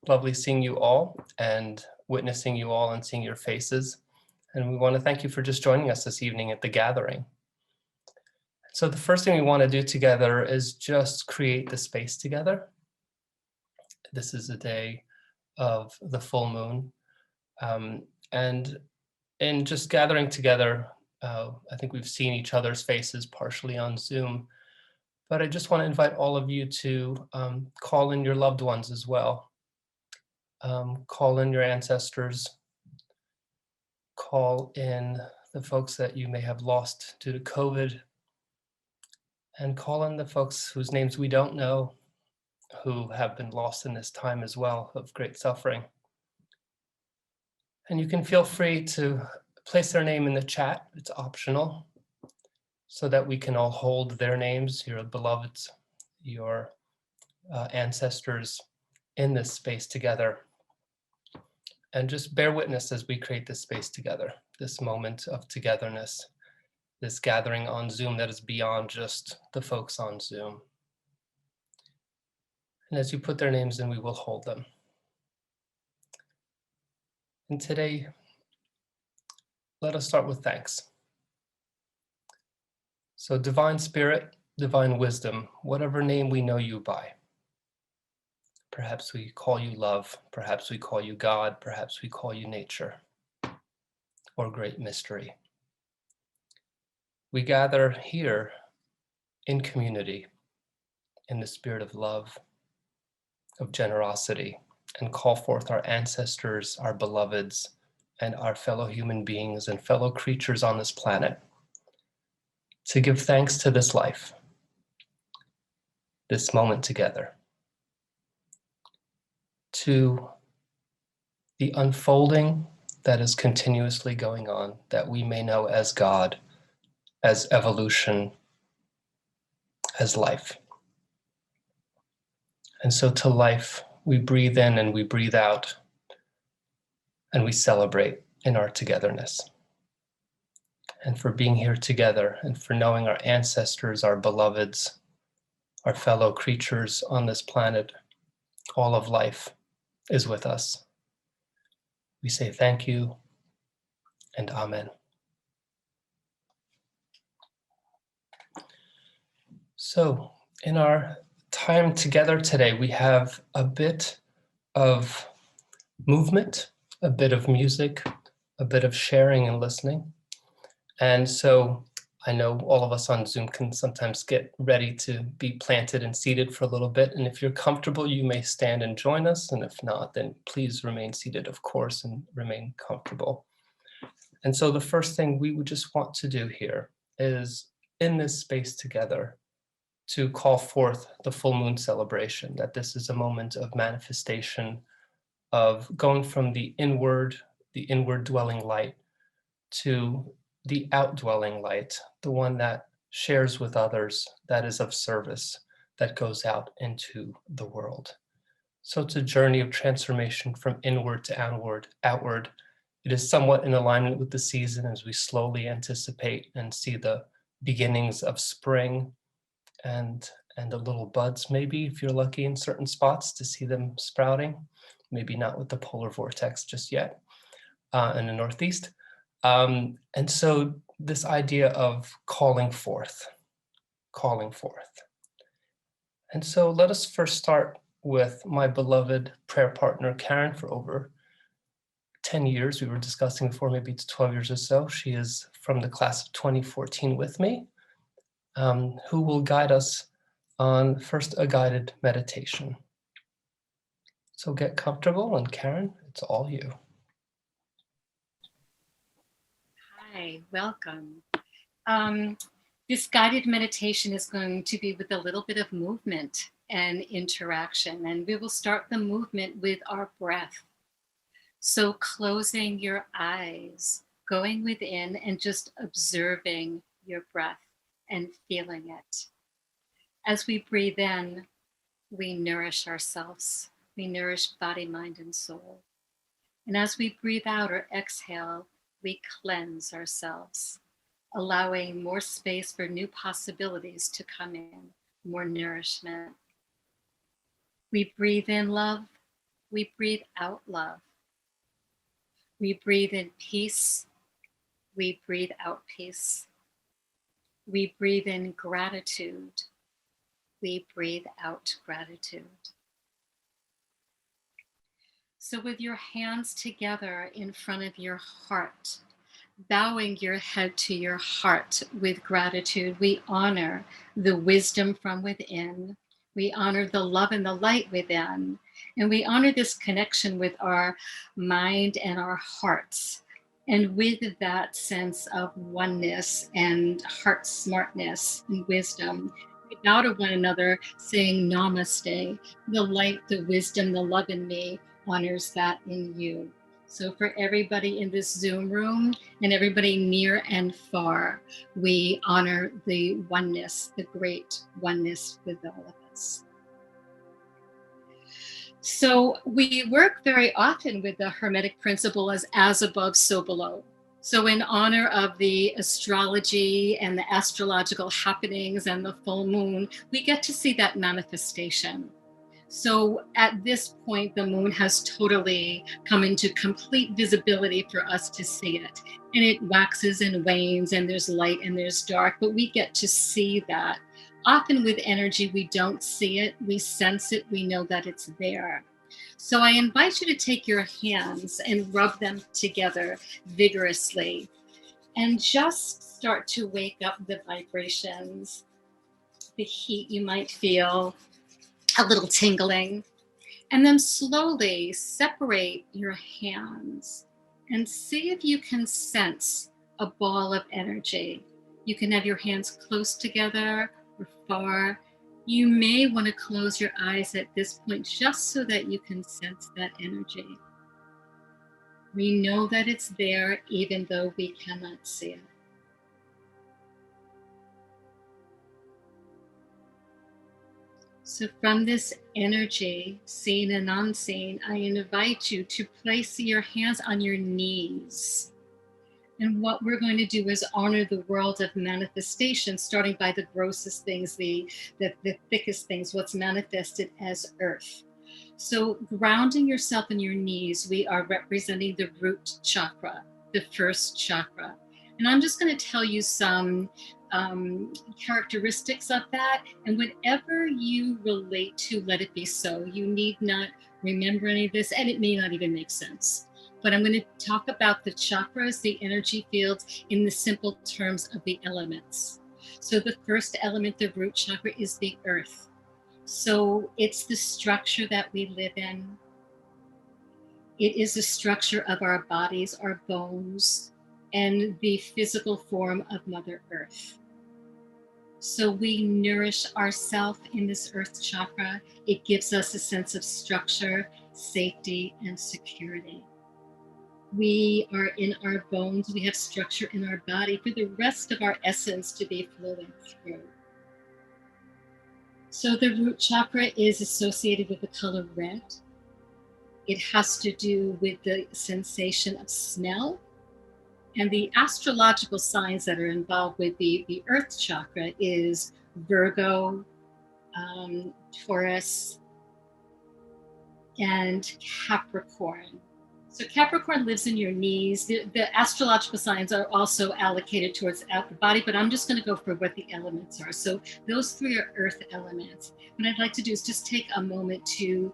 lovely seeing you all and witnessing you all and seeing your faces. And we want to thank you for just joining us this evening at the gathering. So the first thing we want to do together is just create the space together. This is a day of the full moon. And in just gathering together, I think we've seen each other's faces partially on Zoom, but I just want to invite all of you to call in your loved ones as well. Call in your ancestors, call in the folks that you may have lost due to COVID, and call in the folks whose names we don't know, who have been lost in this time as well of great suffering. And you can feel free to place their name in the chat, it's optional, so that we can all hold their names, your beloveds, your ancestors in this space together. And just bear witness as we create this space together, this moment of togetherness, this gathering on Zoom that is beyond just the folks on Zoom. And as you put their names in, we will hold them. And today, let us start with thanks. So divine spirit, divine wisdom, whatever name we know you by. Perhaps we call you love, perhaps we call you God, perhaps we call you nature, or great mystery. We gather here in community, in the spirit of love, of generosity, and call forth our ancestors, our beloveds, and our fellow human beings and fellow creatures on this planet to give thanks to this life, this moment together, to the unfolding that is continuously going on, that we may know as God, as evolution, as life. And so to life, we breathe in and we breathe out, and we celebrate in our togetherness. And for being here together, and for knowing our ancestors, our beloveds, our fellow creatures on this planet, all of life is with us. We say thank you and amen. So in our time together today, we have a bit of movement, a bit of music, a bit of sharing and listening. And so I know all of us on Zoom can sometimes get ready to be planted and seated for a little bit. And if you're comfortable, you may stand and join us. And if not, then please remain seated, of course, and remain comfortable. And so the first thing we would just want to do here is in this space together to call forth the full moon celebration, that this is a moment of manifestation, of going from the inward dwelling light to the outdwelling light, the one that shares with others, that is of service, that goes out into the world. So it's a journey of transformation from inward to outward. It is somewhat in alignment with the season as we slowly anticipate and see the beginnings of spring and the little buds, maybe if you're lucky in certain spots to see them sprouting, maybe not with the polar vortex just yet in the Northeast. And so this idea of calling forth. And so let us first start with my beloved prayer partner, Karim, for over 10 years. We were discussing before, maybe it's 12 years or so. She is from the class of 2014 with me, who will guide us on first a guided meditation. So get comfortable, and Karim, it's all you. Hi, welcome. This guided meditation is going to be with a little bit of movement and interaction, and we will start the movement with our breath. So closing your eyes, going within and just observing your breath and feeling it. As we breathe in, we nourish ourselves. We nourish body, mind, and soul. And as we breathe out or exhale, we cleanse ourselves, allowing more space for new possibilities to come in, more nourishment. We breathe in love, We breathe out love. We breathe in peace. We breathe out peace. We breathe in gratitude. We breathe out gratitude. So with your hands together in front of your heart, bowing your head to your heart with gratitude, we honor the wisdom from within. We honor the love and the light within. And we honor this connection with our mind and our hearts. And with that sense of oneness and heart smartness and wisdom, we bow to one another saying namaste. The light, the wisdom, the love in me honors that in you. So for everybody in this Zoom room and everybody near and far, we honor the oneness, the great oneness with all of us. So we work very often with the Hermetic principle as above, so below. So in honor of the astrology and the astrological happenings and the full moon, we get to see that manifestation. So at this point, the moon has totally come into complete visibility for us to see it. And it waxes and wanes, and there's light and there's dark, but we get to see that. Often with energy, we don't see it, we sense it, we know that it's there. So I invite you to take your hands and rub them together vigorously and just start to wake up the vibrations, the heat you might feel, a little tingling, and then slowly separate your hands and see if you can sense a ball of energy. You can have your hands close together or far. You may want to close your eyes at this point just so that you can sense that energy. We know that it's there even though we cannot see it. So from this energy, seen and unseen, I invite you to place your hands on your knees. And what we're going to do is honor the world of manifestation, starting by the grossest things, the thickest things, what's manifested as earth. So grounding yourself in your knees, we are representing the root chakra, the first chakra. And I'm just going to tell you some characteristics of that. And whatever you relate to, let it be so. You need not remember any of this, and it may not even make sense. But I'm going to talk about the chakras, the energy fields, in the simple terms of the elements. So the first element, the root chakra, is the earth. So it's the structure that we live in. It is the structure of our bodies, our bones, and the physical form of Mother Earth. So we nourish ourselves in this earth chakra. It gives us a sense of structure, safety, and security. We are in our bones. We have structure in our body for the rest of our essence to be flowing through. So the root chakra is associated with the color red. It has to do with the sensation of smell. And the astrological signs that are involved with the earth chakra is Virgo, Taurus, and Capricorn. So Capricorn lives in your knees. The astrological signs are also allocated towards the body, but I'm just going to go for what the elements are. So those three are earth elements. What I'd like to do is just take a moment to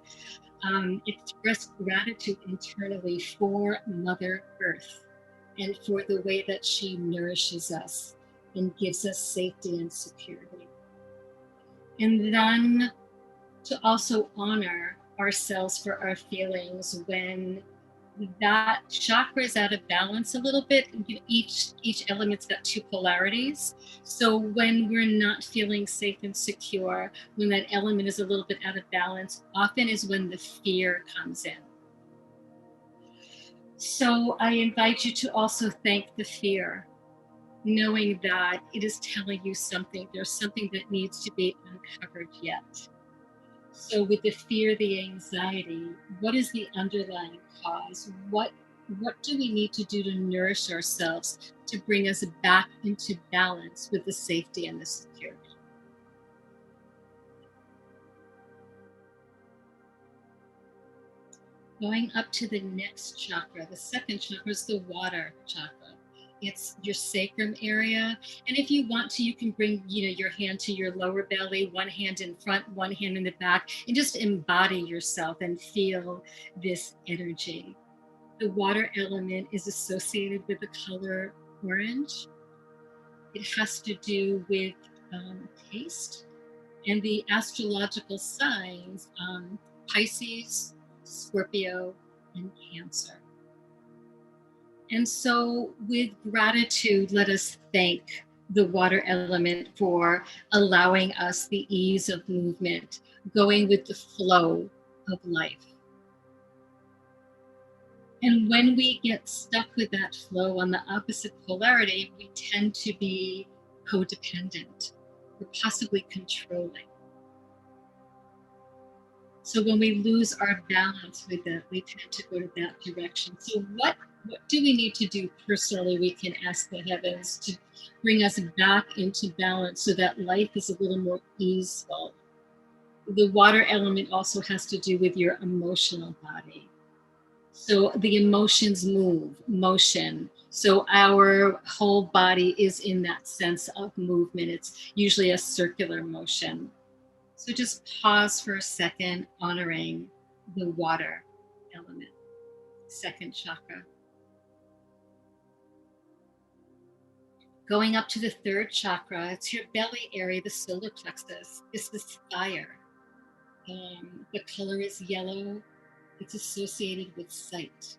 express gratitude internally for Mother Earth and for the way that she nourishes us and gives us safety and security. And then to also honor ourselves for our feelings when that chakra is out of balance a little bit. Each element's got two polarities. So when we're not feeling safe and secure, when that element is a little bit out of balance, often is when the fear comes in. So I invite you to also thank the fear, knowing that it is telling you something. There's something that needs to be uncovered yet. So with the fear, the anxiety, what is the underlying cause? What do we need to do to nourish ourselves to bring us back into balance with the safety and the security? Going up to the next chakra, the second chakra is the water chakra. It's your sacrum area. And if you want to, you can bring, your hand to your lower belly, one hand in front, one hand in the back, and just embody yourself and feel this energy. The water element is associated with the color orange. It has to do with taste and the astrological signs, Pisces, Scorpio, and Cancer. And so with gratitude, let us thank the water element for allowing us the ease of movement, going with the flow of life. And when we get stuck with that flow on the opposite polarity, we tend to be codependent or possibly controlling. So when we lose our balance with that, we tend to go to that direction. So what do we need to do personally? We can ask the heavens to bring us back into balance so that life is a little more easeful. The water element also has to do with your emotional body. So the emotions move, motion. So our whole body is in that sense of movement. It's usually a circular motion. So just pause for a second, honoring the water element, second chakra. Going up to the third chakra, it's your belly area, the solar plexus. This is fire. The color is yellow. It's associated with sight.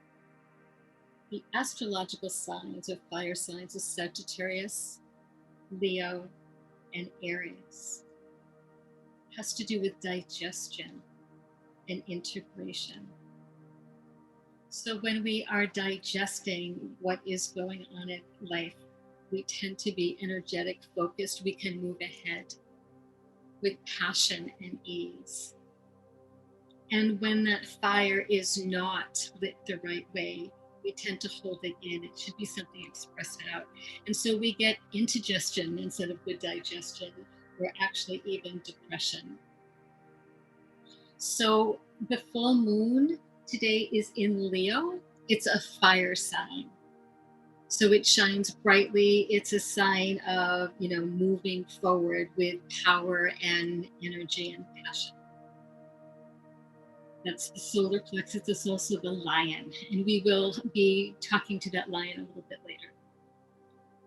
The astrological signs or fire signs are Sagittarius, Leo, and Aries. It has to do with digestion and integration. So when we are digesting what is going on in life, we tend to be energetic, focused. We can move ahead with passion and ease. And when that fire is not lit the right way, we tend to hold it in. It should be something expressed out. And so we get indigestion instead of good digestion, or actually even depression. So the full moon today is in Leo. It's a fire sign. So it shines brightly. It's a sign of, moving forward with power and energy and passion. That's the solar plexus. It's also the lion. And we will be talking to that lion a little bit later.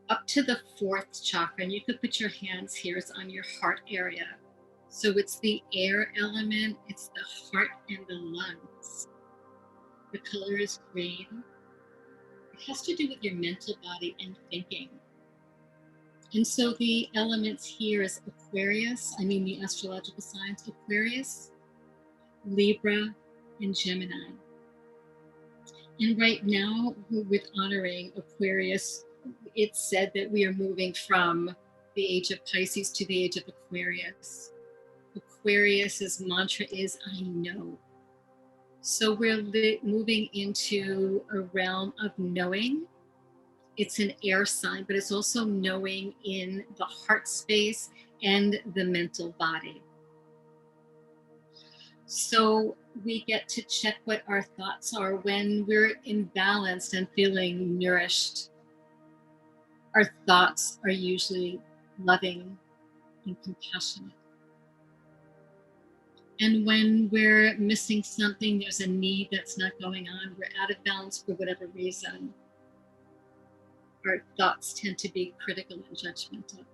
Up to the fourth chakra, and you could put your hands here, it's on your heart area. So it's the air element, it's the heart and the lungs. The color is green. It has to do with your mental body and thinking. And so the elements here is Aquarius, the astrological signs, Aquarius, Libra, and Gemini. And right now, with honoring Aquarius, it's said that we are moving from the age of Pisces to the age of Aquarius. Aquarius's mantra is, I know. So we're moving into a realm of knowing. It's an air sign, but it's also knowing in the heart space and the mental body. So we get to check what our thoughts are when we're imbalanced and feeling nourished. Our thoughts are usually loving and compassionate. And when we're missing something, there's a need that's not going on, we're out of balance for whatever reason, our thoughts tend to be critical and judgmental.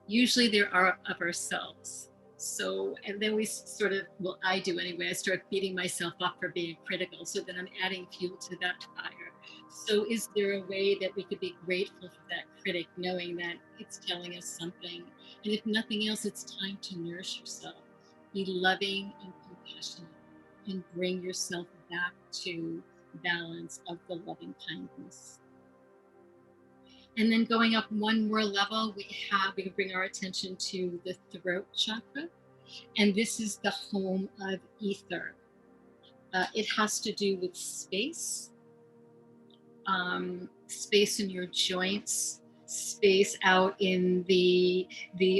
Usually they are of ourselves. So, and then we sort of, well, I do anyway, I start beating myself up for being critical. So then I'm adding fuel to that fire. So is there a way that we could be grateful for that critic, knowing that it's telling us something? And if nothing else, it's time to nourish yourself. Be loving and compassionate and bring yourself back to balance of the loving kindness. And then going up one more level, we can bring our attention to the throat chakra. And this is the home of ether. It has to do with space, space in your joints, space out in the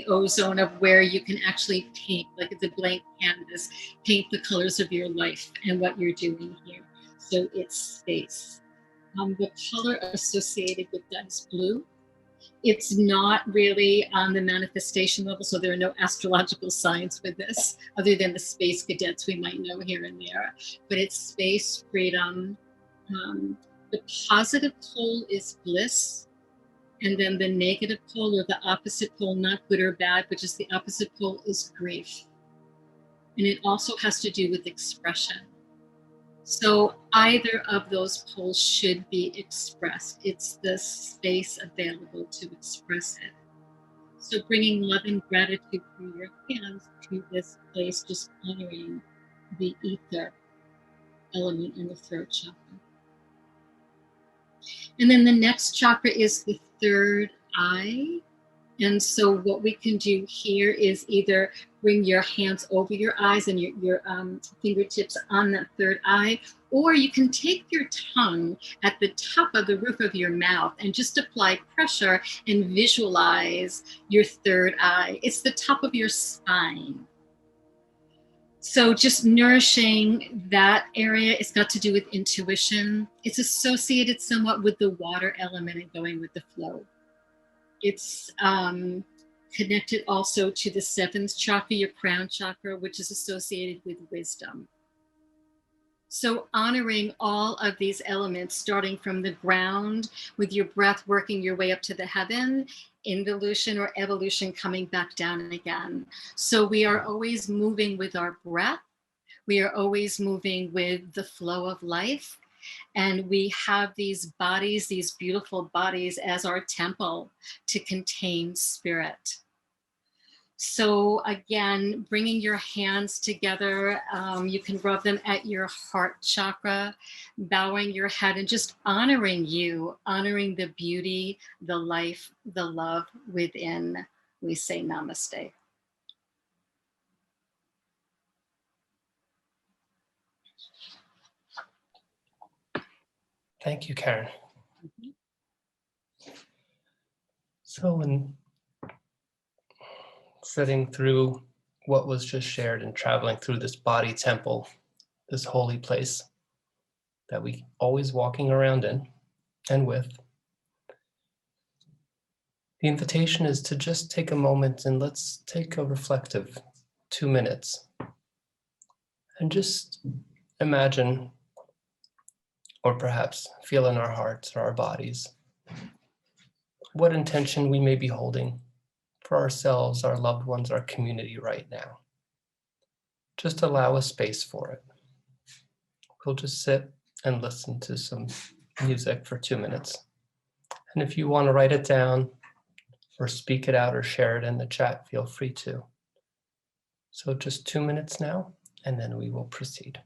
ozone of where you can actually paint, like it's a blank canvas, paint the colors of your life and what you're doing here. So it's space. The color associated with that is blue. It's not really on the manifestation level, so there are no astrological signs for this, other than the space cadets we might know here and there. But it's space, freedom. The positive pole is bliss, and then the negative pole or the opposite pole, not good or bad, but just the opposite pole, is grief. And it also has to do with expression. So either of those poles should be expressed. It's the space available to express it. So bringing love and gratitude through your hands to this place, just honoring the ether element in the throat chakra. And then the next chakra is the third eye. And so what we can do here is either bring your hands over your eyes and your fingertips on that third eye, or you can take your tongue at the top of the roof of your mouth and just apply pressure and visualize your third eye. It's the top of your spine. So just nourishing that area. It's got to do with intuition. It's associated somewhat with the water element and going with the flow. It's connected also to the seventh chakra, your crown chakra, which is associated with wisdom. So honoring all of these elements, starting from the ground with your breath, working your way up to the heaven, involution or evolution coming back down again. So we are always moving with our breath. We are always moving with the flow of life. And we have these bodies, these beautiful bodies, as our temple to contain spirit. So again, bringing your hands together, you can rub them at your heart chakra, bowing your head and just honoring you, honoring the beauty, the life, the love within. We say namaste. Thank you, Karen. So in sitting through what was just shared and traveling through this body temple, this holy place that we always walking around in and with, the invitation is to just take a moment and let's take a reflective 2 minutes and just imagine, or perhaps feel in our hearts or our bodies, what intention we may be holding for ourselves, our loved ones, our community right now. Just allow a space for it. We'll just sit and listen to some music for 2 minutes. And if you want to write it down or speak it out or share it in the chat, feel free to. So just 2 minutes now, and then we will proceed.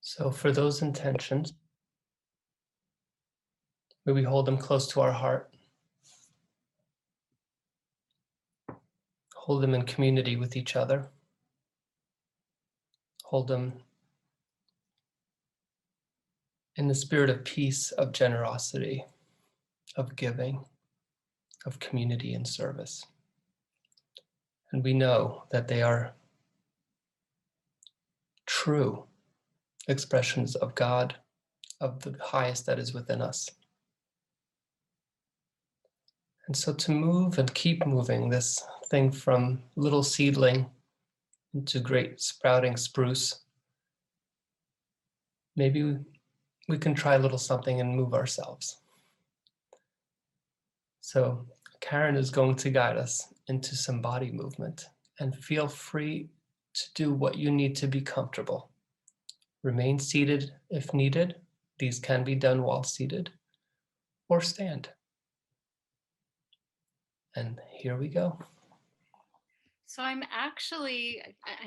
So for those intentions, may we hold them close to our heart, hold them in community with each other, hold them in the spirit of peace, of generosity, of giving, of community and service. And we know that they are true expressions of God, of the highest that is within us. And so to move and keep moving this thing from little seedling into great sprouting spruce, maybe we can try a little something and move ourselves. So Karen is going to guide us into some body movement, and feel free to do what you need to be comfortable. Remain seated if needed. These can be done while seated, or stand. And here we go. So I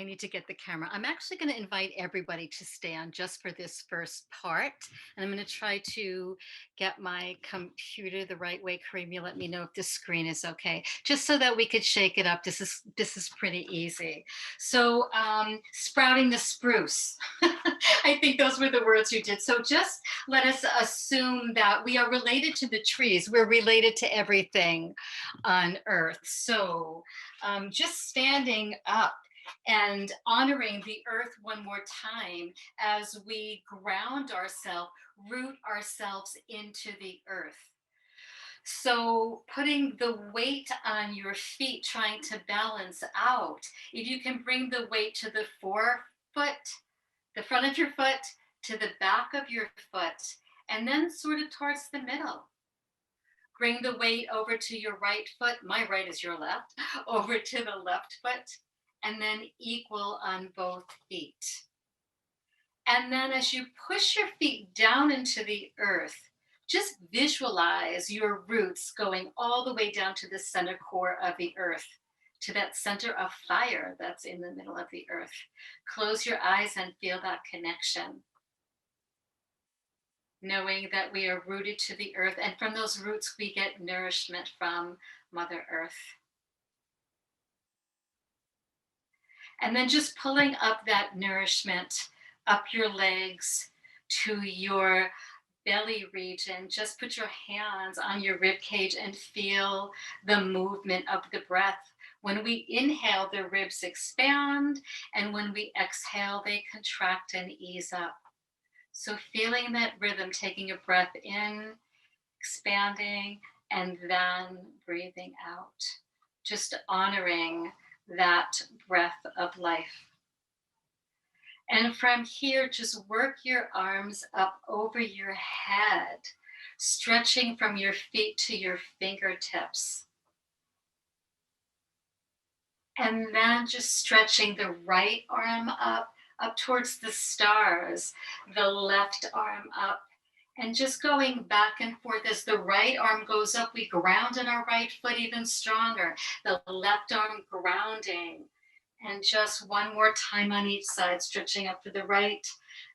need to get the camera. I'm actually going to invite everybody to stand just for this first part. And I'm going to try to get my computer the right way. Karim, you let me know if the screen is okay, just so that we could shake it up. This is pretty easy. So sprouting the spruce. I think those were the words you did. So just let us assume that we are related to the trees. We're related to everything on earth. So just standing up and honoring the earth one more time as we ground ourselves, root ourselves into the earth. So putting the weight on your feet, trying to balance out. If you can bring the weight to the forefoot, the front of your foot, to the back of your foot, and then sort of towards the middle. Bring the weight over to your right foot. My right is your left. Over to the left foot, and then equal on both feet. And then as you push your feet down into the earth, just visualize your roots going all the way down to the center core of the earth, to that center of fire that's in the middle of the earth. Close your eyes and feel that connection, knowing that we are rooted to the earth, and from those roots we get nourishment from Mother Earth. And then just pulling up that nourishment up your legs to your belly region. Just put your hands on your rib cage and feel the movement of the breath. When we inhale, the ribs expand, and when we exhale, they contract and ease up. So feeling that rhythm, taking a breath in, expanding, and then breathing out. Just honoring that breath of life. And from here, just work your arms up over your head, stretching from your feet to your fingertips. And then just stretching the right arm up towards the stars, the left arm up, and just going back and forth. As the right arm goes up, we ground in our right foot even stronger. The left arm grounding. And just one more time on each side, stretching up for the right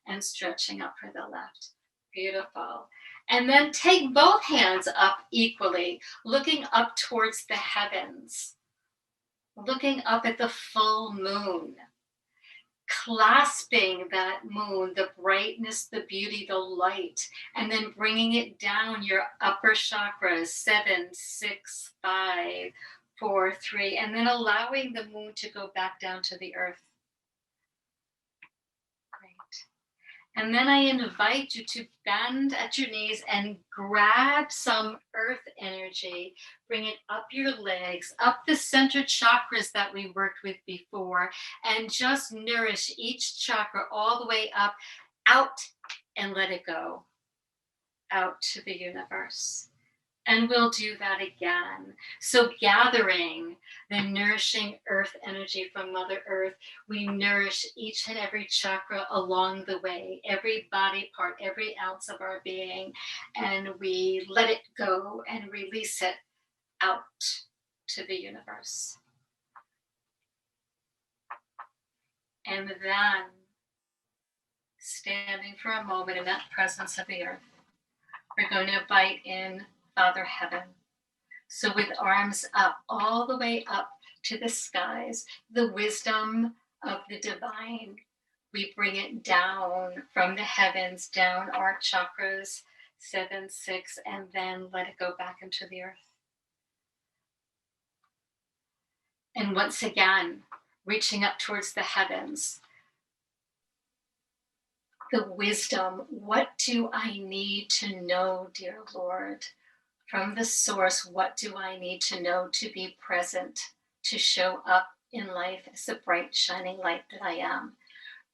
and stretching up for the left. Beautiful. And then take both hands up equally, looking up towards the heavens, looking up at the full moon, clasping that moon, the brightness, the beauty, the light, and then bringing it down your upper chakras, 7, 6, 5, 4, 3, and then allowing the moon to go back down to the earth. Great. And then I invite you to bend at your knees and grab some earth energy. Bring it up your legs, up the center chakras that we worked with before, and just nourish each chakra all the way up, out, and let it go out to the universe. And we'll do that again. So gathering the nourishing earth energy from Mother Earth, we nourish each and every chakra along the way, every body part, every ounce of our being, and we let it go and release it out to the universe. And then standing for a moment in that presence of the earth. We're going to invite in Father Heaven. So with arms up, all the way up to the skies, the wisdom of the divine, we bring it down from the heavens, down our chakras, 7, 6, and then let it go back into the earth. And once again, reaching up towards the heavens, the wisdom, what do I need to know, dear Lord? From the source, what do I need to know to be present, to show up in life as the bright, shining light that I am?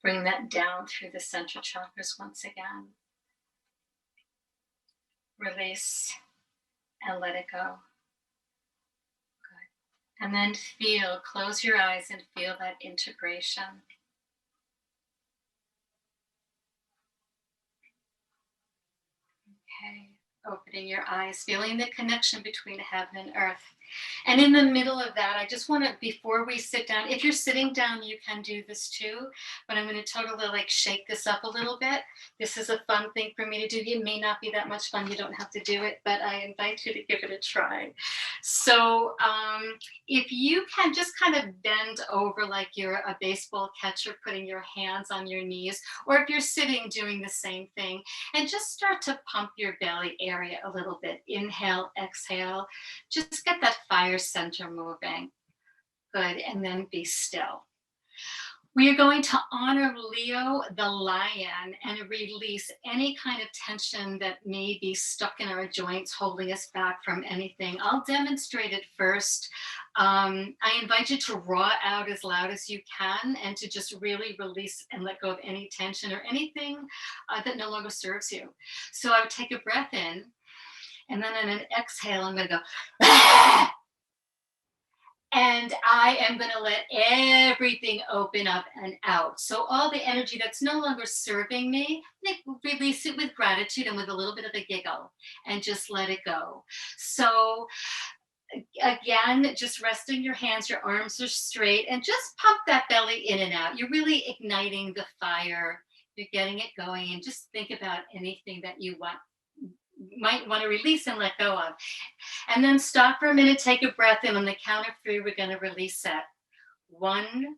Bring that down through the central chakras once again. Release and let it go. Good. And then feel, close your eyes and feel that integration. Okay. Opening your eyes, feeling the connection between heaven and earth. And in the middle of that, I just want to, before we sit down, if you're sitting down, you can do this too, but I'm going to totally like shake this up a little bit. This is a fun thing for me to do. It may not be that much fun. You don't have to do it, but I invite you to give it a try. So if you can just kind of bend over like you're a baseball catcher, putting your hands on your knees, or if you're sitting doing the same thing, and just start to pump your belly area a little bit. Inhale, exhale, just get that fire center moving. Good, and then be still. We are going to honor Leo, the lion, and release any kind of tension that may be stuck in our joints, holding us back from anything. I'll demonstrate it first. I invite you to roar out as loud as you can and to just really release and let go of any tension or anything that no longer serves you. So I would take a breath in, and then on an exhale, I'm going to go, and I am going to let everything open up and out. So all the energy that's no longer serving me, release it with gratitude and with a little bit of a giggle, and just let it go. So again, just resting your hands, your arms are straight, and just pump that belly in and out. You're really igniting the fire. You're getting it going, and just think about anything that you might want to release and let go of. And then stop for a minute, take a breath in. On the count of 3, we're going to release it. 1,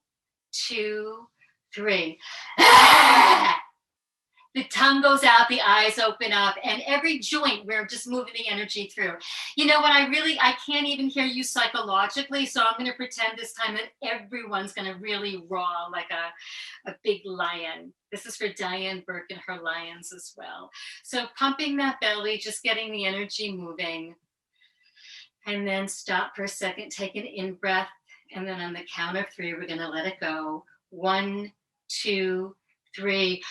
2, 3. The tongue goes out, the eyes open up, and every joint, we're just moving the energy through. You know what, I can't even hear you psychologically, so I'm going to pretend this time that everyone's going to really roar like a big lion. This is for Diane Burke and her lions as well. So pumping that belly, just getting the energy moving. And then stop for a second, take an in-breath, and then on the count of 3, we're going to let it go. 1, 2, 3.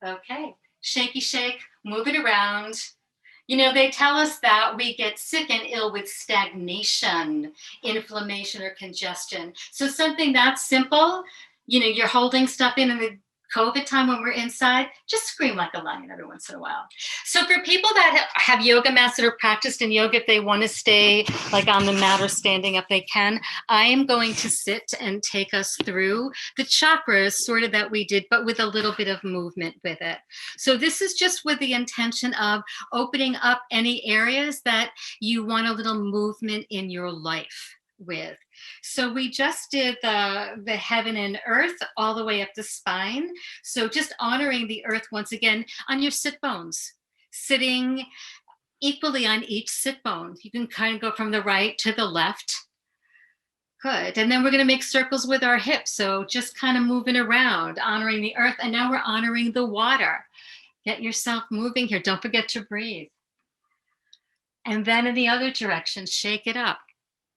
Okay, shaky shake, move it around. You know, they tell us that we get sick and ill with stagnation, inflammation, or congestion. So something that's simple, you know, you're holding stuff in the COVID time when we're inside, just scream like a lion every once in a while. So for people that have yoga mats that are practiced in yoga, if they want to stay like on the mat or standing up, they can. I am going to sit and take us through the chakras sort of that we did, but with a little bit of movement with it. So this is just with the intention of opening up any areas that you want a little movement in your life with. So we just did the heaven and earth all the way up the spine. So just honoring the earth once again on your sit bones, sitting equally on each sit bone. You can kind of go from the right to the left. Good. And then we're going to make circles with our hips. So just kind of moving around, honoring the earth. And now we're honoring the water. Get yourself moving here. Don't forget to breathe. And then in the other direction, shake it up.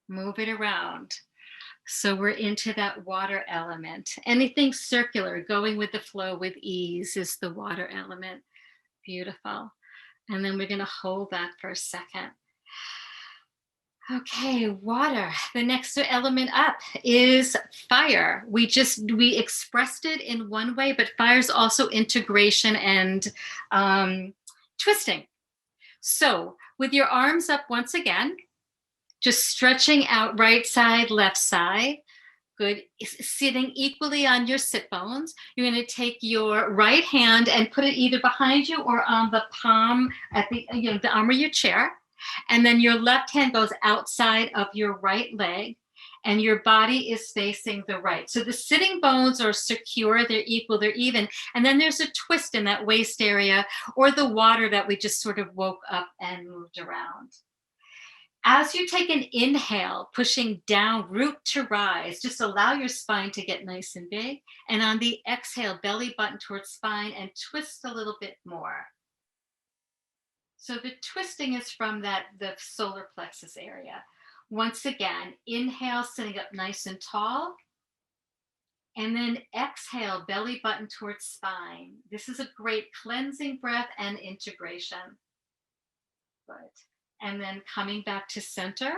Move it around. So we're into that water element. Anything circular, going with the flow with ease, is the water element. Beautiful. And then we're going to hold that for a second. Okay, water. The next element up is fire. We expressed it in one way, but fire is also integration and twisting. So with your arms up once again, just stretching out right side, left side. Good. Sitting equally on your sit bones. You're going to take your right hand and put it either behind you or on the palm at the arm of your chair. And then your left hand goes outside of your right leg and your body is facing the right. So the sitting bones are secure, they're equal, they're even. And then there's a twist in that waist area or the water that we just sort of woke up and moved around. As you take an inhale, pushing down, root to rise, just allow your spine to get nice and big. And on the exhale, belly button towards spine and twist a little bit more. So the twisting is from the solar plexus area. Once again, inhale, sitting up nice and tall. And then exhale, belly button towards spine. This is a great cleansing breath and integration. Good. And then coming back to center,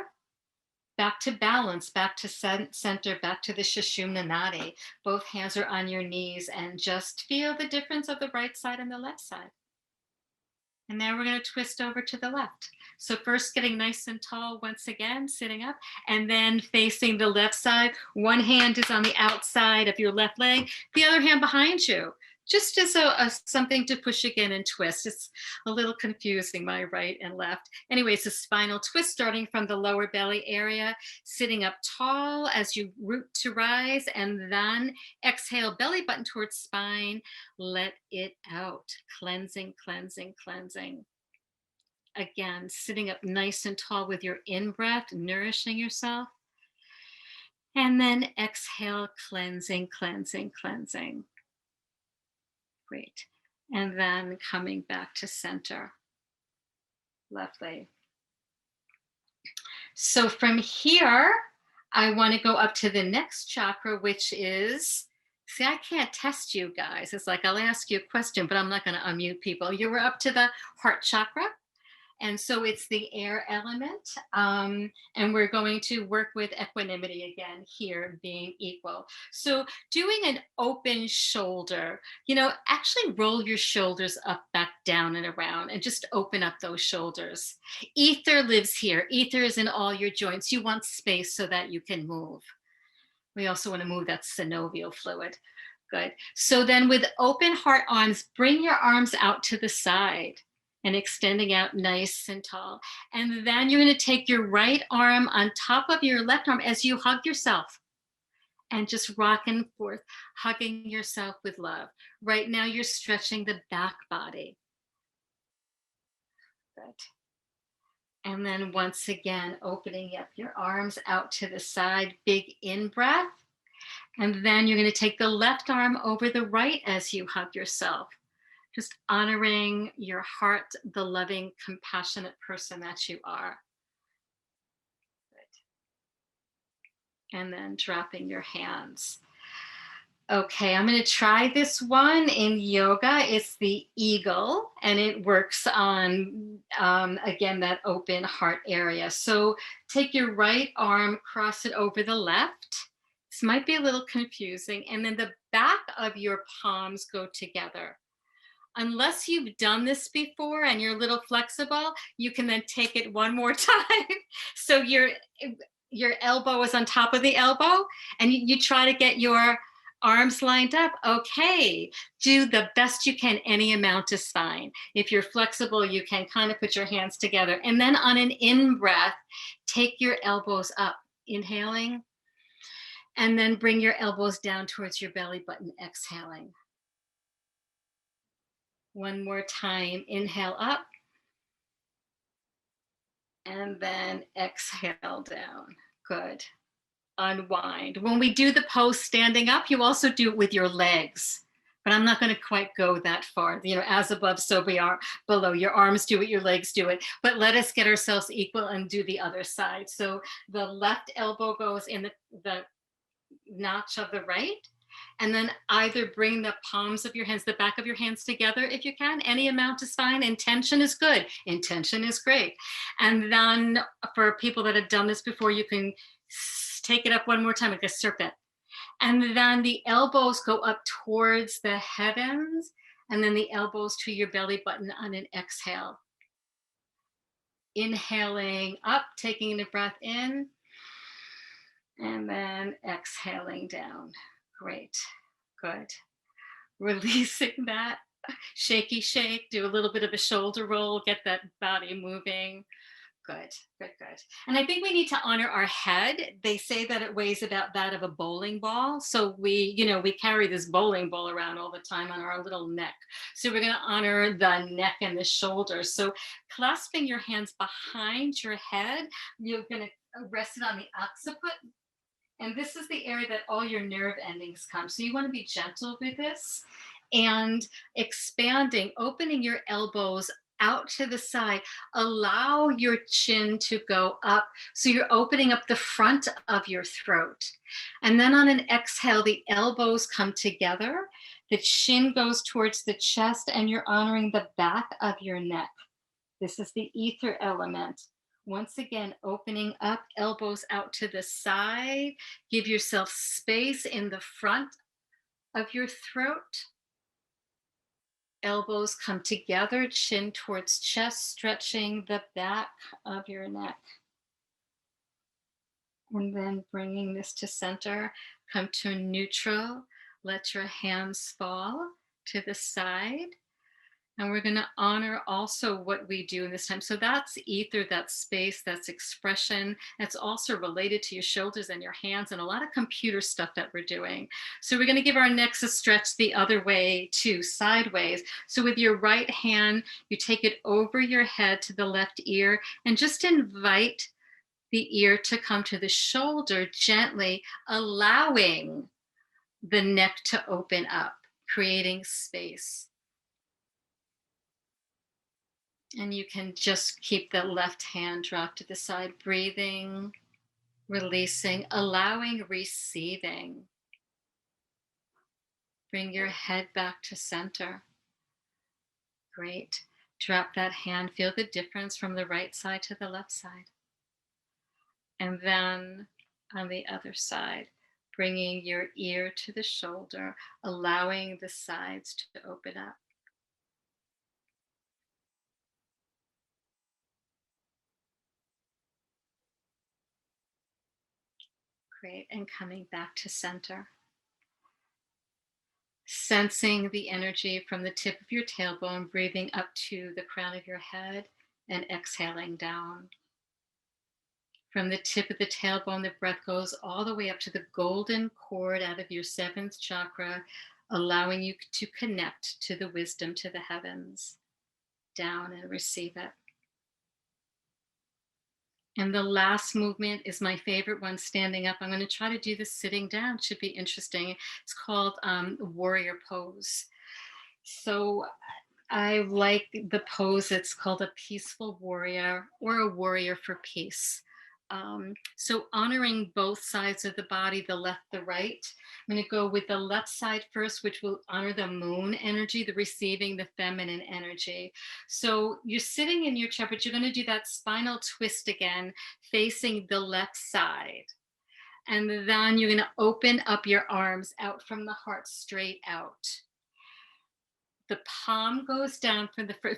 back to balance, back to center, back to the Sushumna Nadi. Both hands are on your knees and just feel the difference of the right side and the left side. And now we're going to twist over to the left. So first getting nice and tall once again, sitting up, and then facing the left side. One hand is on the outside of your left leg, the other hand behind you. Just as something to push again and twist. It's a little confusing, my right and left. Anyway, it's a spinal twist starting from the lower belly area, sitting up tall as you root to rise, and then exhale, belly button towards spine. Let it out. Cleansing, cleansing, cleansing. Again, sitting up nice and tall with your in-breath, nourishing yourself. And then exhale, cleansing, cleansing, cleansing. Great. And then coming back to center, left leg. So from here, I want to go up to the next chakra, which is, see, I can't test you guys. It's like I'll ask you a question, but I'm not going to unmute people. You were up to the heart chakra. And so it's the air element. And we're going to work with equanimity again here, being equal. So doing an open shoulder, actually roll your shoulders up, back, down, and around, and just open up those shoulders. Ether lives here. Ether is in all your joints. You want space so that you can move. We also want to move that synovial fluid. Good. So then with open heart arms, bring your arms out to the side and extending out nice and tall. And then you're going to take your right arm on top of your left arm as you hug yourself and just rock and forth, hugging yourself with love. Right now you're stretching the back body. Good. And then once again, opening up your arms out to the side, big in-breath. And then you're going to take the left arm over the right as you hug yourself. Just honoring your heart, the loving, compassionate person that you are. Good. And then dropping your hands. Okay, I'm going to try this one in yoga. It's the eagle, and it works on, again, that open heart area. So take your right arm, cross it over the left. This might be a little confusing. And then the back of your palms go together. Unless you've done this before and you're a little flexible, you can then take it one more time. So your elbow is on top of the elbow, and you try to get your arms lined up. Okay, do the best you can. Any amount is fine. If you're flexible, you can kind of put your hands together. And then on an in-breath, take your elbows up, inhaling, and then bring your elbows down towards your belly button, exhaling. One more time, inhale up, and then exhale down. Good. Unwind. When we do the pose standing up, you also do it with your legs, but I'm not going to quite go that far. As above, so below. Your arms do it, your legs do it, but let us get ourselves equal and do the other side. So the left elbow goes in the notch of the right, and then either bring the palms of your hands, the back of your hands together if you can. Any amount is fine. Intention is good. Intention is great. And then for people that have done this before, you can take it up one more time like a serpent. And then the elbows go up towards the heavens, and then the elbows to your belly button on an exhale. Inhaling up, taking the breath in. And then exhaling down. Great. Good. Releasing that. Shaky shake. Do a little bit of a shoulder roll. Get that body moving. Good, good, good. And I think we need to honor our head. They say that it weighs about that of a bowling ball. So we carry this bowling ball around all the time on our little neck. So we're going to honor the neck and the shoulders. So clasping your hands behind your head, you're going to rest it on the occiput. And this is the area that all your nerve endings come. So you want to be gentle with this and expanding, opening your elbows out to the side. Allow your chin to go up. So you're opening up the front of your throat. And then on an exhale, the elbows come together. The chin goes towards the chest, and you're honoring the back of your neck. This is the ether element. Once again, opening up, elbows out to the side. Give yourself space in the front of your throat. Elbows come together, chin towards chest, stretching the back of your neck. And then bringing this to center, come to neutral. Let your hands fall to the side. And we're going to honor also what we do in this time. So that's ether, that's space, that's expression. That's also related to your shoulders and your hands and a lot of computer stuff that we're doing. So we're going to give our necks a stretch the other way too, sideways. So with your right hand, you take it over your head to the left ear and just invite the ear to come to the shoulder gently, allowing the neck to open up, creating space. And you can just keep the left hand dropped to the side, breathing, releasing, allowing, receiving. Bring your head back to center. Great. Drop that hand. Feel the difference from the right side to the left side. And then on the other side, bringing your ear to the shoulder, allowing the sides to open up. Great. And coming back to center. Sensing the energy from the tip of your tailbone, breathing up to the crown of your head and exhaling down. From the tip of the tailbone, the breath goes all the way up to the golden cord out of your seventh chakra, allowing you to connect to the wisdom, to the heavens. Down and receive it. And the last movement is my favorite one, standing up. I'm going to try to do this sitting down. Should be interesting. It's called warrior pose. So I like the pose. It's called a peaceful warrior or a warrior for peace. So honoring both sides of the body, the left, the right. I'm going to go with the left side first, which will honor the moon energy, the receiving, the feminine energy. So you're sitting in your chair, but you're going to do that spinal twist again, facing the left side. And then you're going to open up your arms out from the heart, straight out. The palm goes down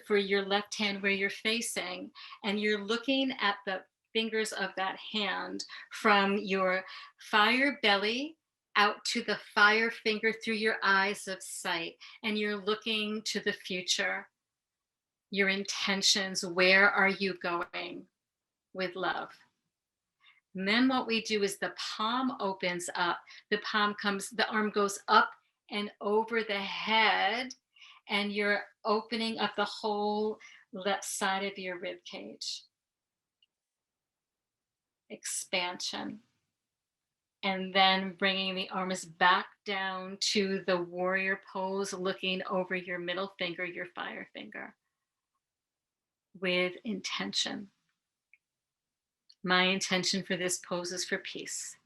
for your left hand where you're facing, and you're looking at the fingers of that hand from your fire belly out to the fire finger through your eyes of sight, and you're looking to the future, your intentions. Where are you going with love? And then what we do is the palm opens up, the arm goes up and over the head, and you're opening up the whole left side of your rib cage. Expansion. And then bringing the arms back down to the warrior pose, looking over your middle finger, your fire finger, with intention. My intention for this pose is for peace.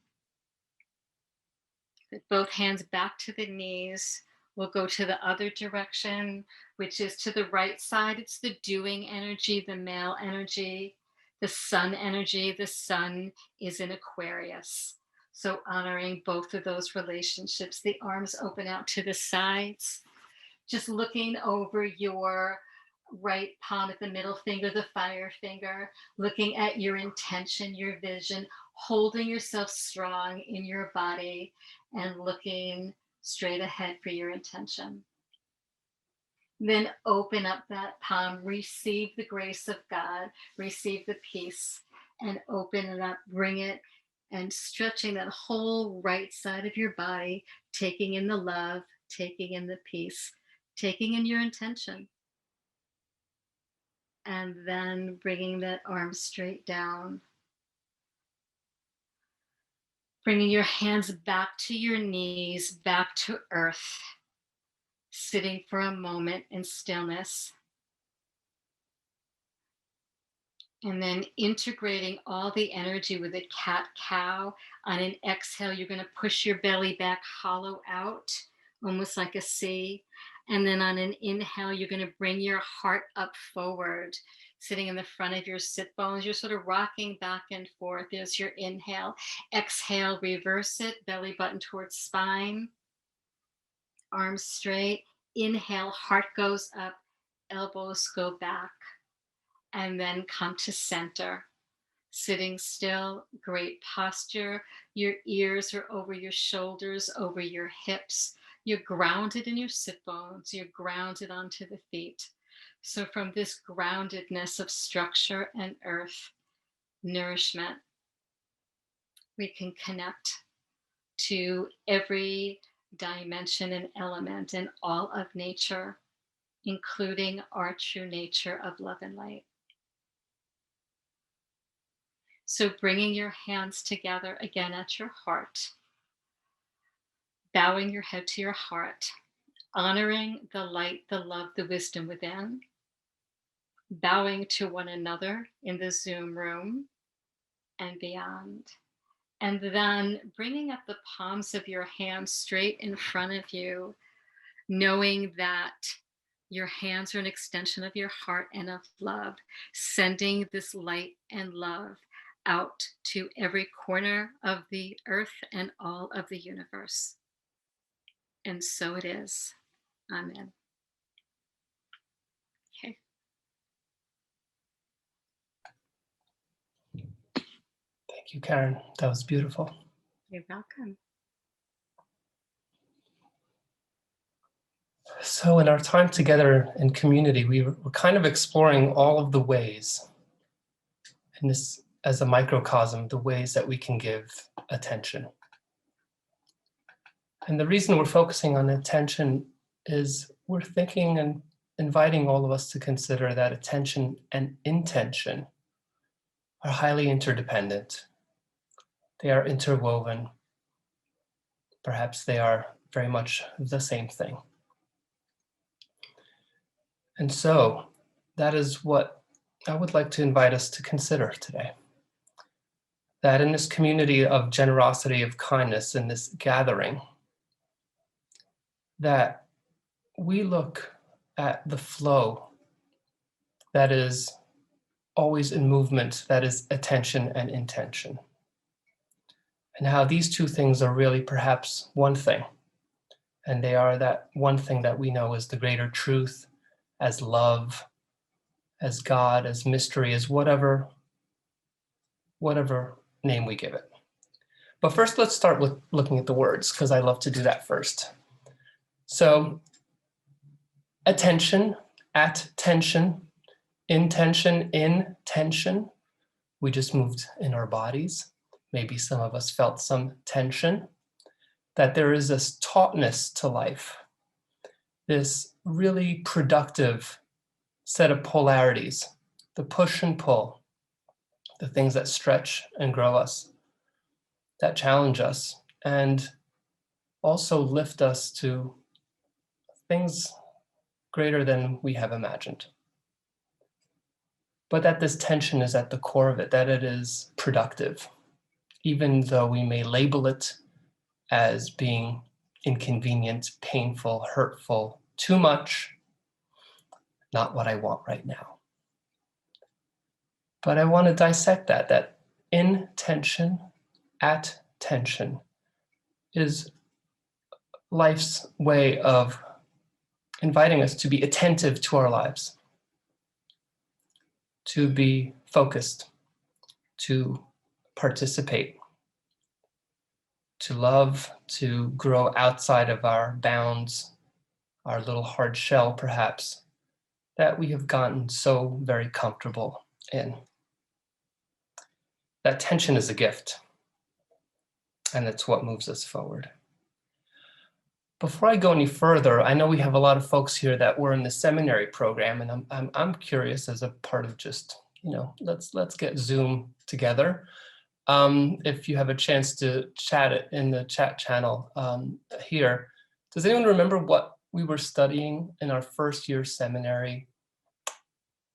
With both hands back to the knees. We'll go to the other direction, which is to the right side. It's the doing energy, the male energy, the sun energy. The sun is in Aquarius. So honoring both of those relationships. The arms open out to the sides. Just looking over your right palm at the middle finger, the fire finger, looking at your intention, your vision, holding yourself strong in your body and looking straight ahead for your intention. Then open up that palm, receive the grace of God, receive the peace, and open it up, bring it, and stretching that whole right side of your body, taking in the love, taking in the peace, taking in your intention. And then bringing that arm straight down. Bringing your hands back to your knees, back to earth. Sitting for a moment in stillness. And then integrating all the energy with a cat-cow. On an exhale, you're going to push your belly back, hollow out, almost like a C. And then on an inhale, you're going to bring your heart up forward, sitting in the front of your sit bones. You're sort of rocking back and forth. There's your inhale. Exhale, reverse it, belly button towards spine. Arms straight. Inhale, heart goes up, elbows go back. And then come to center. Sitting still, great posture. Your ears are over your shoulders, over your hips. You're grounded in your sit bones. You're grounded onto the feet. So from this groundedness of structure and earth, nourishment, we can connect to every dimension and element in all of nature, including our true nature of love and light. So bringing your hands together again at your heart, bowing your head to your heart, honoring the light, the love, the wisdom within, bowing to one another in the Zoom room and beyond. And then bringing up the palms of your hands straight in front of you, knowing that your hands are an extension of your heart and of love, sending this light and love out to every corner of the earth and all of the universe. And so it is. Amen. Okay. Thank you, Karen. That was beautiful. You're welcome. So in our time together in community, we were kind of exploring all of the ways, and this as a microcosm, the ways that we can give attention. And the reason we're focusing on attention is we're thinking and inviting all of us to consider that attention and intention are highly interdependent. They are interwoven. Perhaps they are very much the same thing. And so that is what I would like to invite us to consider today. That in this community of generosity, of kindness, in this gathering, that we look at the flow that is always in movement, that is attention and intention. And how these two things are really perhaps one thing. And they are that one thing that we know as the greater truth, as love, as God, as mystery, as whatever name we give it. But first, let's start with looking at the words, because I love to do that first. So, attention, at tension, intention, in tension. We just moved in our bodies. Maybe some of us felt some tension. That there is this tautness to life, this really productive set of polarities, the push and pull, the things that stretch and grow us, that challenge us, and also lift us to things greater than we have imagined. But that this tension is at the core of it, that it is productive, even though we may label it as being inconvenient, painful, hurtful, too much, not what I want right now. But I want to dissect that intention, at tension, is life's way of inviting us to be attentive to our lives, to be focused, to participate, to love, to grow outside of our bounds, our little hard shell perhaps, that we have gotten so very comfortable in. That tension is a gift, and it's what moves us forward. Before I go any further, I know we have a lot of folks here that were in the seminary program, and I'm curious, as a part of just, let's get Zoom together. If you have a chance to chat it in the chat channel here, does anyone remember what we were studying in our first year seminary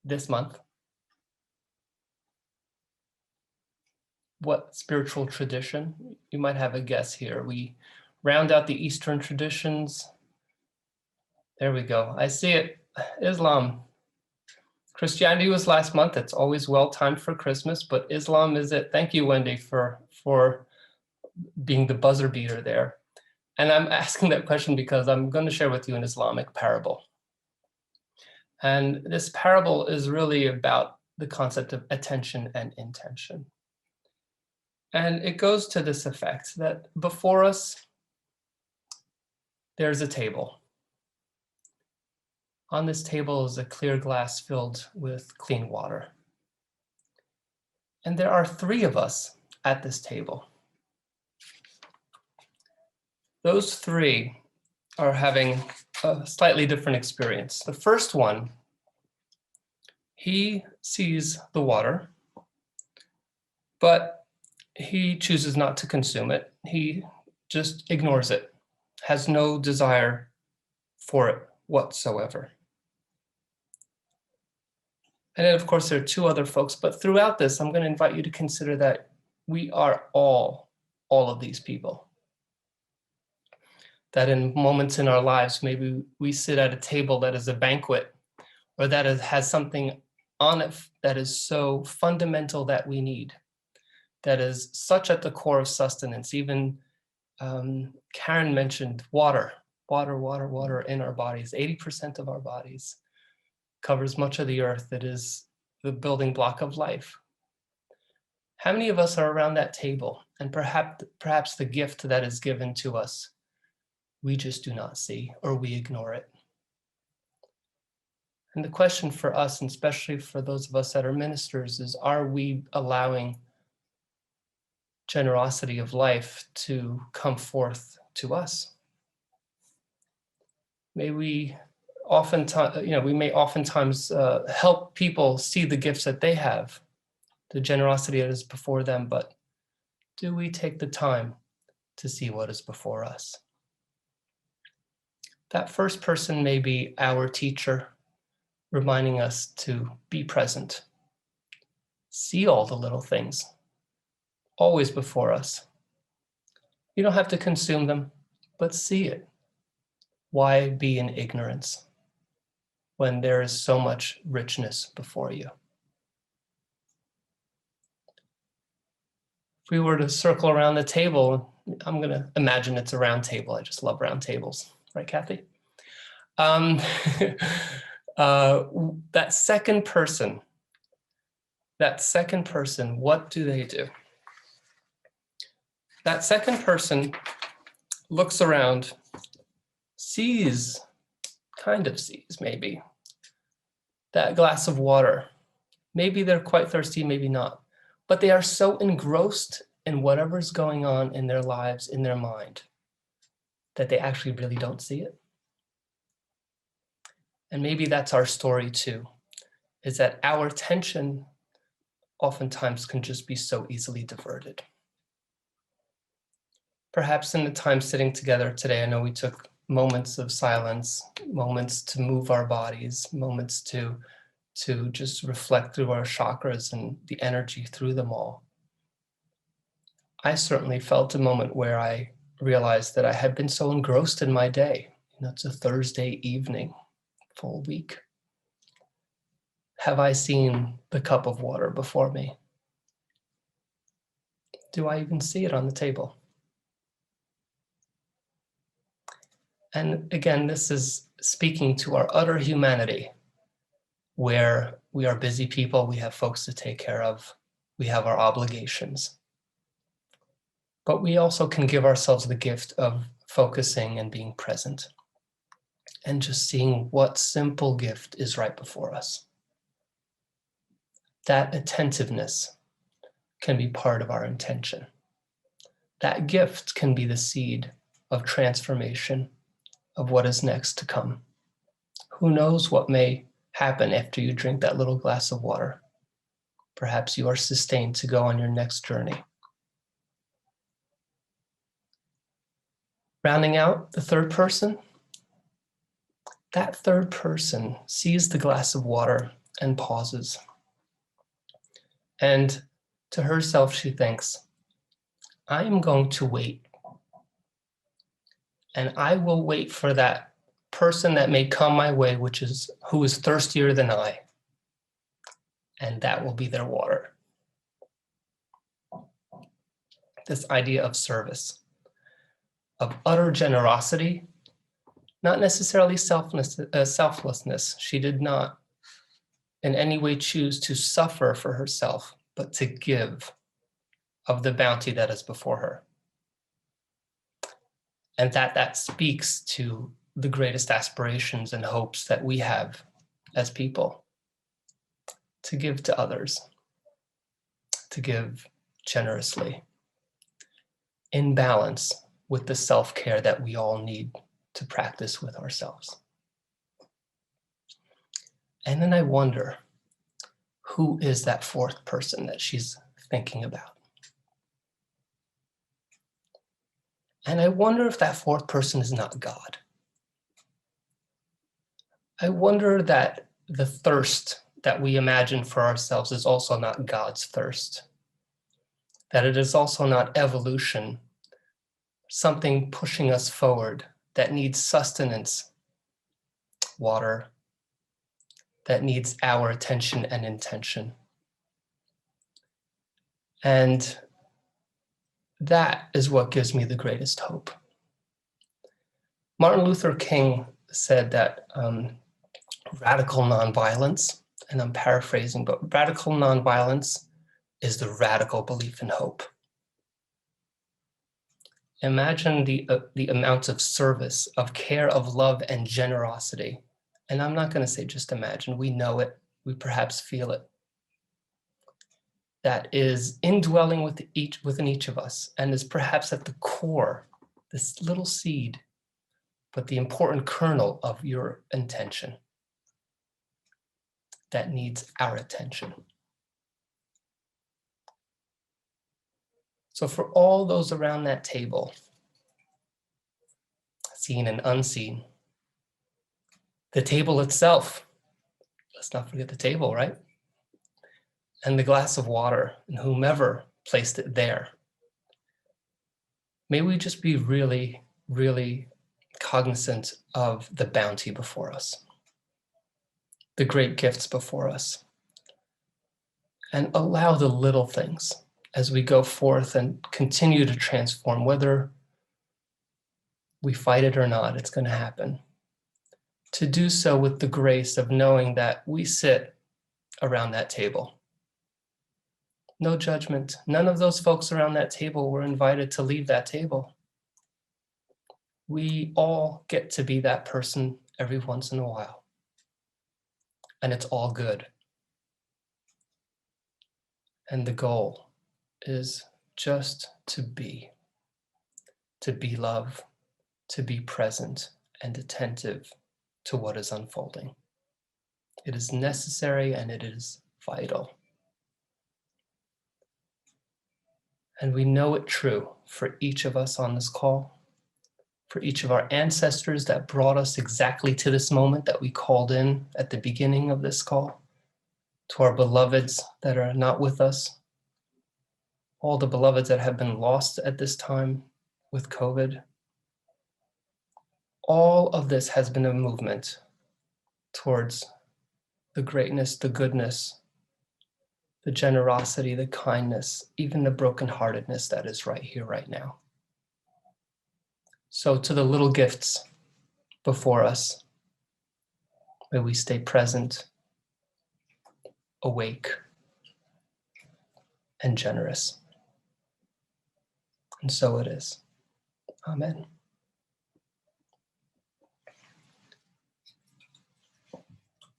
this month? What spiritual tradition? You might have a guess here. We round out the Eastern traditions. There we go. I see it. Islam. Christianity was last month. It's always well timed for Christmas, but Islam is it. Thank you, Wendy, for being the buzzer beater there. And I'm asking that question because I'm going to share with you an Islamic parable. And this parable is really about the concept of attention and intention. And it goes to this effect that before us, there's a table. On this table is a clear glass filled with clean water. And there are 3 of us at this table. Those 3 are having a slightly different experience. The first one, he sees the water, but he chooses not to consume it. He just ignores it, has no desire for it whatsoever. And then, of course, there are 2 other folks, but throughout this, I'm going to invite you to consider that we are all of these people. That in moments in our lives, maybe we sit at a table that is a banquet, or that has something on it that is so fundamental that we need, that is such at the core of sustenance. Even Karim mentioned water in our bodies. 80% of our bodies covers much of the earth. That is the building block of life. How many of us are around that table? And perhaps the gift that is given to us, we just do not see, or we ignore it. And the question for us, and especially for those of us that are ministers, is, are we allowing generosity of life to come forth to us? May we oftentimes help people see the gifts that they have, the generosity that is before them, but do we take the time to see what is before us? That first person may be our teacher, reminding us to be present, see all the little things, always before us. You don't have to consume them, but see it. Why be in ignorance when there is so much richness before you? If we were to circle around the table, I'm going to imagine it's a round table. I just love round tables. Right, Kathy? That second person, what do they do? That second person looks around, sees maybe, that glass of water. Maybe they're quite thirsty, maybe not. But they are so engrossed in whatever's going on in their lives, in their mind, that they actually really don't see it. And maybe that's our story too, is that our attention oftentimes can just be so easily diverted. Perhaps in the time sitting together today, I know we took moments of silence, moments to move our bodies, moments to just reflect through our chakras and the energy through them all. I certainly felt a moment where I realized that I had been so engrossed in my day. It's a Thursday evening, full week. Have I seen the cup of water before me? Do I even see it on the table? And again, this is speaking to our utter humanity, where we are busy people, we have folks to take care of, we have our obligations. But we also can give ourselves the gift of focusing and being present and just seeing what simple gift is right before us. That attentiveness can be part of our intention. That gift can be the seed of transformation of what is next to come. Who knows what may happen after you drink that little glass of water? Perhaps you are sustained to go on your next journey. Rounding out the third person, that third person sees the glass of water and pauses. And to herself, she thinks, I am going to wait. And I will wait for that person that may come my way, who is thirstier than I. And that will be their water. This idea of service, of utter generosity, not necessarily selflessness. She did not in any way choose to suffer for herself, but to give of the bounty that is before her. And that speaks to the greatest aspirations and hopes that we have as people, to give to others, to give generously, in balance with the self-care that we all need to practice with ourselves. And then I wonder, who is that fourth person that she's thinking about? And I wonder if that fourth person is not God. I wonder that the thirst that we imagine for ourselves is also not God's thirst, that it is also not evolution, something pushing us forward that needs sustenance, water, that needs our attention and intention. And that is what gives me the greatest hope. Martin Luther King said that radical nonviolence, and I'm paraphrasing, but radical nonviolence is the radical belief in hope. Imagine the amount of service, of care, of love, and generosity. And I'm not going to say just imagine, we know it, we perhaps feel it. That is indwelling within each of us and is perhaps at the core, this little seed, but the important kernel of your intention that needs our attention. So for all those around that table, seen and unseen, the table itself, let's not forget the table, right? And the glass of water, and whomever placed it there. May we just be really, really cognizant of the bounty before us, the great gifts before us, and allow the little things as we go forth and continue to transform, whether we fight it or not, it's going to happen. To do so with the grace of knowing that we sit around that table. No judgment. None of those folks around that table were invited to leave that table. We all get to be that person every once in a while. And it's all good. And the goal is just to be love, to be present and attentive to what is unfolding. It is necessary and it is vital. And we know it true for each of us on this call, for each of our ancestors that brought us exactly to this moment that we called in at the beginning of this call, to our beloveds that are not with us, all the beloveds that have been lost at this time with COVID. All of this has been a movement towards the greatness, the goodness, the generosity, the kindness, even the brokenheartedness that is right here, right now. So to the little gifts before us, may we stay present, awake, and generous. And so it is. Amen.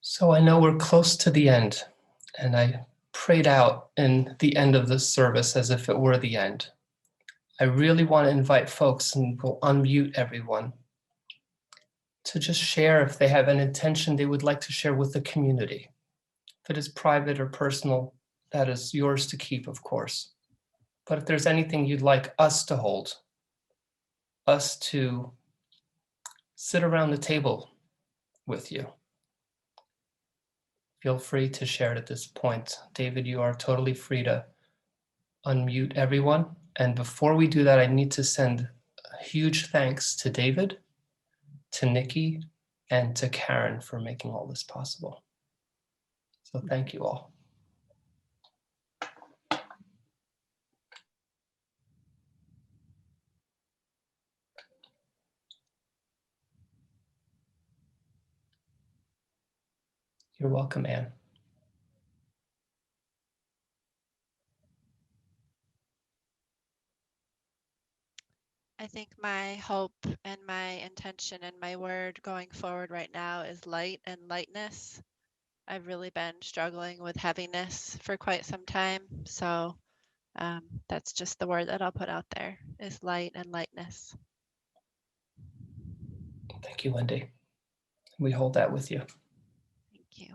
So I know we're close to the end, and I prayed out in the end of this service as if it were the end. I really want to invite folks, and we'll unmute everyone, to just share if they have an intention they would like to share with the community. If it is private or personal, that is yours to keep, of course. But if there's anything you'd like us to hold, us to sit around the table with you, feel free to share it at this point. David, you are totally free to unmute everyone. And before we do that, I need to send a huge thanks to David, to Nikki, and to Karen for making all this possible. So thank you all. You're welcome, Anne. I think my hope and my intention and my word going forward right now is light and lightness. I've really been struggling with heaviness for quite some time. So that's just the word that I'll put out there is light and lightness. Thank you, Wendy. We hold that with you. Thank you.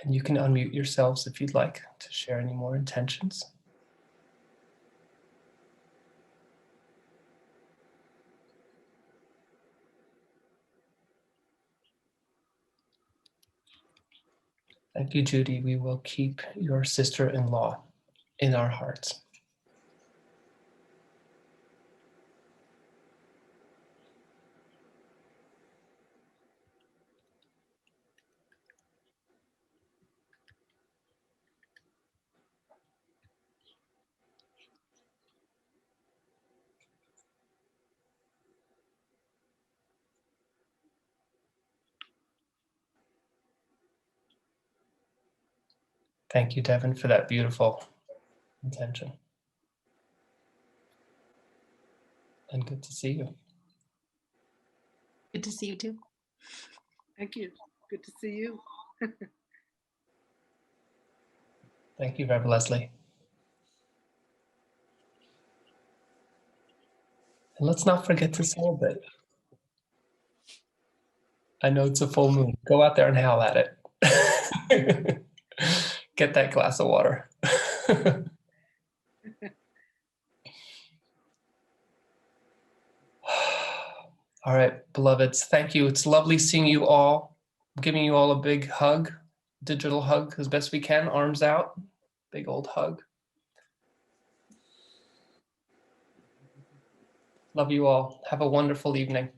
And you can unmute yourselves if you'd like to share any more intentions. Thank you, Judy. We will keep your sister-in-law in our hearts. Thank you, Devin, for that beautiful intention. And good to see you. Good to see you too. Thank you. Good to see you. Thank you, Reverend Leslie. And let's not forget to celebrate. I know it's a full moon. Go out there and howl at it. Get that glass of water. All right, beloveds, thank you. It's lovely seeing you all. I'm giving you all a big hug, digital hug as best we can, arms out, big old hug. Love you all. Have a wonderful evening.